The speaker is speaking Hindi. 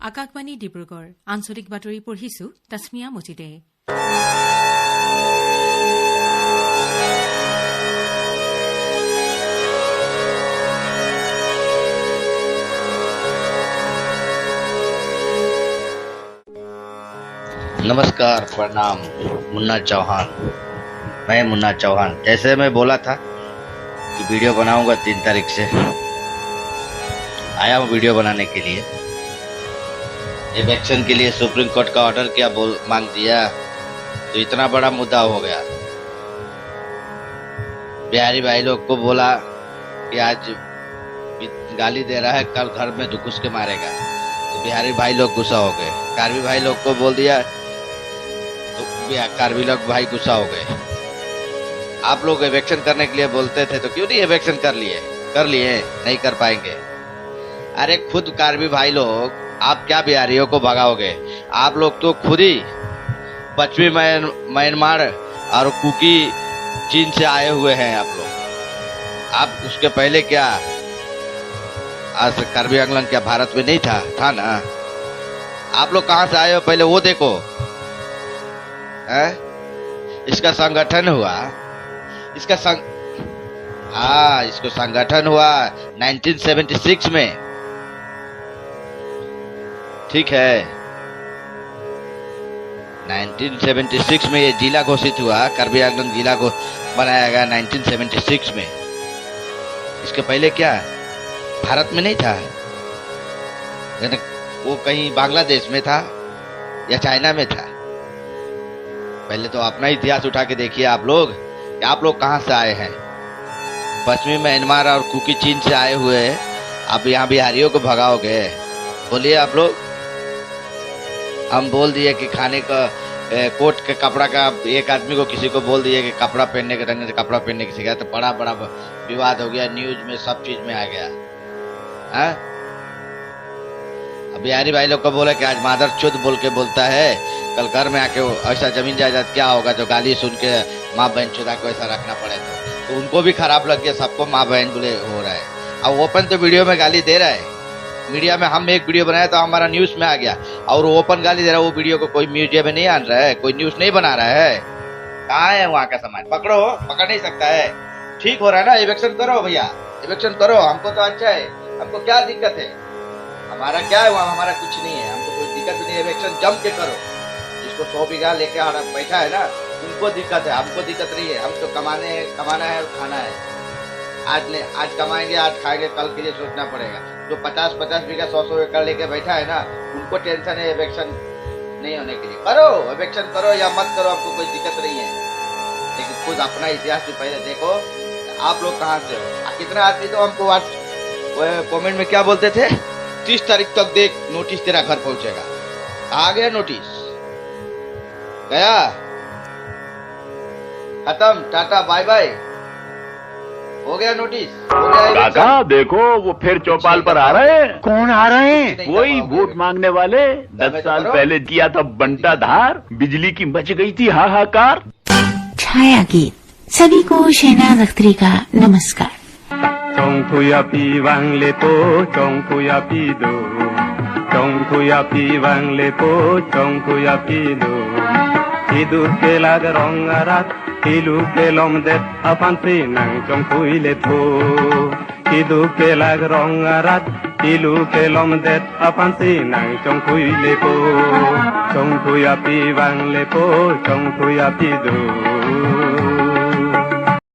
আকাশবাণী ডিব্ৰুগড় আঞ্চলিক বাতৰি পঢ়িছো তাসমিয়া মজিদে। नमस्कार, प्रणाम। मुन्ना चौहान, मैं मुन्ना चौहान। जैसे मैं बोला था कि वीडियो बनाऊंगा 3 तारीख से, आया हूँ वीडियो बनाने के लिए। इलेक्शन के लिए सुप्रीम कोर्ट का ऑर्डर क्या मांग दिया, तो इतना बड़ा मुद्दा हो गया। बिहारी भाई लोग को बोला कि आज गाली दे रहा है, कल घर में घुस के मारेगा, तो बिहारी भाई लोग गुस्सा हो गए। कार्बी भाई लोग को बोल दिया तो कार्बी लोग भाई गुस्सा हो गए। आप लोग इलेक्शन करने के लिए बोलते थे तो क्यों नहीं इलेक्शन कर लिए? नहीं कर पाएंगे। अरे खुद कार्बी भाई लोग, आप क्या बिहारियों को भगाओगे? आप लोग तो खुद ही पश्चिमी म्यांमार और कुकी चीन से आए हुए हैं आप लोग। आप उसके पहले क्या आज कार्बी आंदोलन क्या भारत में नहीं था ना? आप लोग कहां से आए हो पहले वो देखो। इसका संगठन हुआ, इसको संगठन हुआ 1976 में, ठीक है। 1976 में ये जिला घोषित हुआ, कार्बी आंगलन जिला को बनाया गया 1976 में। इसके पहले क्या भारत में नहीं था? वो कहीं बांग्लादेश में था या चाइना में था? पहले तो अपना इतिहास उठा के देखिए आप लोग कहां से आए हैं। पश्चिमी म्यांमार और कुकी चीन से आए हुए आप यहाँ बिहारियों को भगाओगे? बोलिए आप लोग। हम बोल दिए कि खाने का कोट के कपड़ा का, एक आदमी को किसी को बोल दिए कि कपड़ा पहनने के ढंग से कपड़ा पहनने की सिखाया, तो बड़ा विवाद हो गया, न्यूज में सब चीज में आ गया। बिहारी भाई लोग को बोला कि आज मादर चुद बोल के बोलता है, कल घर में आके ऐसा जमीन जायदाद क्या होगा जो गाली सुन के माँ बहन चुदा को ऐसा रखना पड़े तो उनको भी खराब लग गया, सबको माँ बहन बोले हो रहा है। अब ओपन तो वीडियो में गाली दे रहा है। मीडिया में हम एक वीडियो बनाया तो हमारा न्यूज में आ गया, और ओपन गाली दे रहा है। वो वीडियो को कोई म्यूजियम में नहीं आन रहा है, कोई न्यूज नहीं बना रहा है। कहाँ है वहाँ का सामान? पकड़ नहीं सकता है। ठीक हो रहा है ना? इलेक्शन करो भैया, इलेक्शन करो। हमको तो अच्छा है, हमको क्या दिक्कत है? हमारा क्या है वहाँ? हमारा कुछ नहीं है, हमको कोई दिक्कत नहीं है। इलेक्शन जम के करो। जिसको 100 बीघा लेके बैठा है ना, उनको दिक्कत है, हमको दिक्कत नहीं है। हम तो कमाना है और खाना है। आज कमाएंगे, आज खाएंगे, कल के लिए सोचना पड़ेगा। जो 50 बीघा 100 एकड़ लेके बैठा है ना, उनको टेंशन है इलेक्शन नहीं होने के लिए। करो, इलेक्शन करो या मत करो, आपको कोई दिक्कत नहीं है। लेकिन खुद अपना इतिहास भी पहले देखो, आप लोग कहाँ से हो। कितना आदमी तो हमको आज कमेंट में क्या बोलते थे, 30 तारीख तक देख, नोटिस तेरा घर पहुंचेगा। आ गया नोटिस, गया, खत्म, टाटा बाय बाय, हो गया नोटिस, हो गया। काका देखो, वो फिर चौपाल पर आ रहे हैं। कौन आ रहे हैं? वही वोट मांगने वाले। 10 साल पहले किया था बंटा धार, बिजली की मच गई थी हाहाकार। छाया गीत। सभी को शहनाज अख्तरी का नमस्कार। चौंकुयापी वांगले पो चौंकुयापी दो, चौंकुयापी वांगले पो चौंकुयापी दो। Hidu kelag rongarat, hilu kelom det apantri nang chongkuile tho. Hidu kelag rongarat, hilu kelom det apantri nang chongkuile po. Chongkuyapi wangle po, chongkuyapi do.